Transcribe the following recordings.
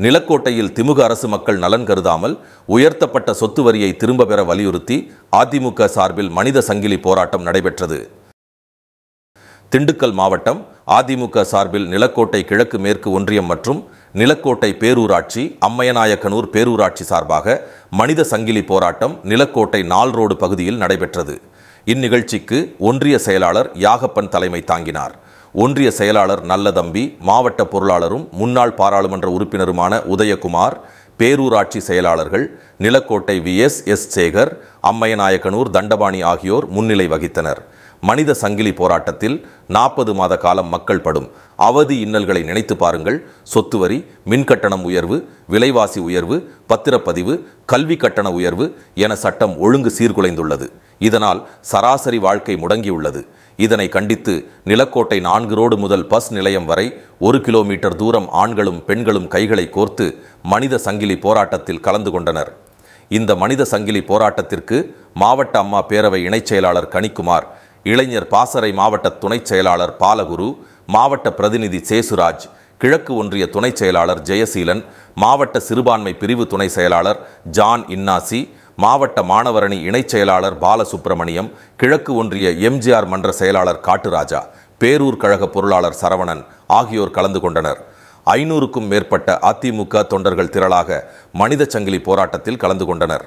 நிலக்கோட்டையில் திமுக அரசு மக்கள் நலன் கருதாமல் உயர்த்தப்பட்ட சொத்து வரியை திரும்ப பெற வலியுறுத்தி அதிமுக சார்பில் மனித சங்கிலி போராட்டம் நடைபெற்றது. திண்டுக்கல் மாவட்டம் அதிமுக சார்பில் நிலக்கோட்டை கிழக்கு மேற்கு ஒன்றியம் மற்றும் நிலக்கோட்டை பேரூராட்சி, அம்மையநாயக்கனூர் பேரூராட்சி சார்பாக மனித சங்கிலி போராட்டம் நிலக்கோட்டை நால் ரோடு பகுதியில் நடைபெற்றது. இந்நிகழ்ச்சிக்கு ஒன்றிய செயலாளர் யாகப்பன் தலைமை தாங்கினார். ஒன்றிய செயலாளர் நல்லதம்பி, மாவட்ட பொருளாளரும் முன்னாள் பாராளுமன்ற உறுப்பினருமான உதயகுமார், பேரூராட்சி செயலாளர்கள் நிலக்கோட்டை VS சேகர், அம்மையநாயக்கனூர் தண்டபாணி ஆகியோர் முன்னிலை வகித்தனர். மனித சங்கிலி போராட்டத்தில் 40 மாத காலம் மக்கள் படும் அவதி இன்னல்களை நினைத்து பாருங்கள். சொத்து வரி, மின்கட்டணம் உயர்வு, விலைவாசி உயர்வு, பத்திரப்பதிவு, கல்வி கட்டண உயர்வு என சட்டம் ஒழுங்கு சீர்குலைந்துள்ளது. இதனால் சராசரி வாழ்க்கை முடங்கியுள்ளது. இதனை கண்டித்து நிலக்கோட்டை 4 ரோடு முதல் பஸ் நிலையம் வரை 1 கிலோமீட்டர் தூரம் ஆண்களும் பெண்களும் கைகளை கோர்த்து மனித சங்கிலி போராட்டத்தில் கலந்து கொண்டனர். இந்த மனித சங்கிலி போராட்டத்திற்கு மாவட்ட அம்மா பேரவை இணைச் செயலாளர் கனிக்குமார், இளைஞர் பாசறை மாவட்ட துணைச் செயலாளர் பாலகுரு, மாவட்ட பிரதிநிதி சேசுராஜ், கிழக்கு ஒன்றிய துணைச் செயலாளர் ஜெயசீலன், மாவட்ட சிறுபான்மை பிரிவு துணை செயலாளர் ஜான் இன்னாசி, மாவட்ட மாணவரணி இணைச் செயலாளர் பாலசுப்பிரமணியம், கிழக்கு ஒன்றிய MGR மன்ற செயலாளர் காட்டுராஜா, பேரூர் கழக பொருளாளர் சரவணன் ஆகியோர் கலந்து கொண்டனர். 500க்கும் மேற்பட்ட அதிமுக தொண்டர்கள் திரளாக மனித சங்கிலி போராட்டத்தில் கலந்து கொண்டனர்.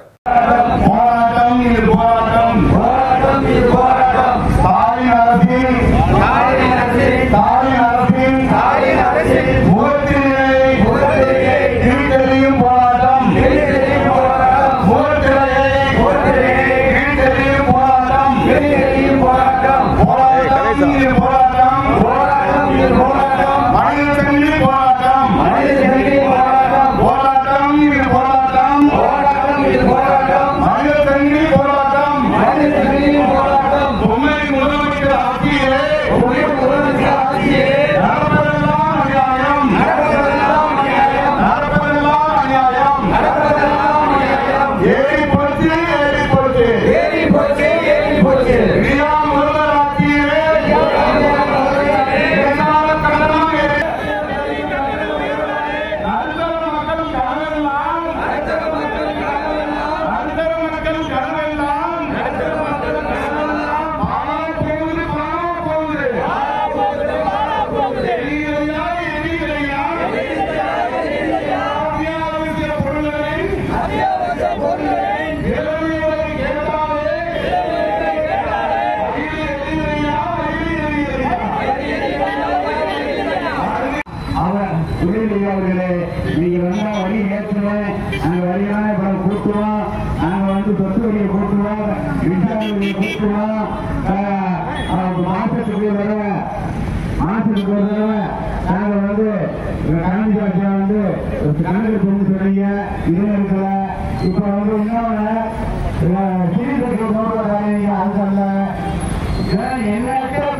நீங்கள் வந்தால் வரி ஏற்றுவோம், நாங்கள் வரியான பணம் கூட்டுவோம், நாங்கள் சொத்து வரியை கூட்டுவோம், மின்சார வரியை கூட்டுவோம், மாசத்துக்கு ஒரு தடவை நாங்கள் கணக்கு காட்சியை கணக்கு கொண்டு சொல்றீங்க. இது இருக்கல. இப்ப இன்னொன்னு சீர்திருத்த நோக்க அதுக்கல்ல என்ன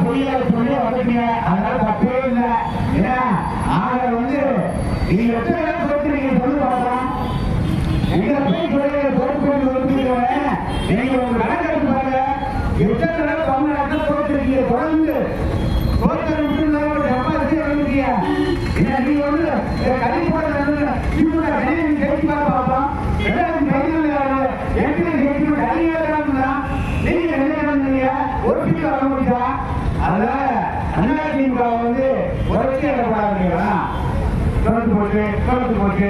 பொய்யை சொல்லி வளர்க்கீங்க. அதனால தப்பே இல்லை. ஏன்னா ஆக நீங்க எத்தனை பேர் சொல்றீங்க சொல்லி பார்க்கலாம். நீங்க போய் சொல்லி பொறுப்பு நீங்க உங்க கணக்கு பாருங்க. எத்தனை பேர் தமிழ்நாட்டில் தோற்றுருக்கீங்க. தொடர்ந்து தோற்று போட்டு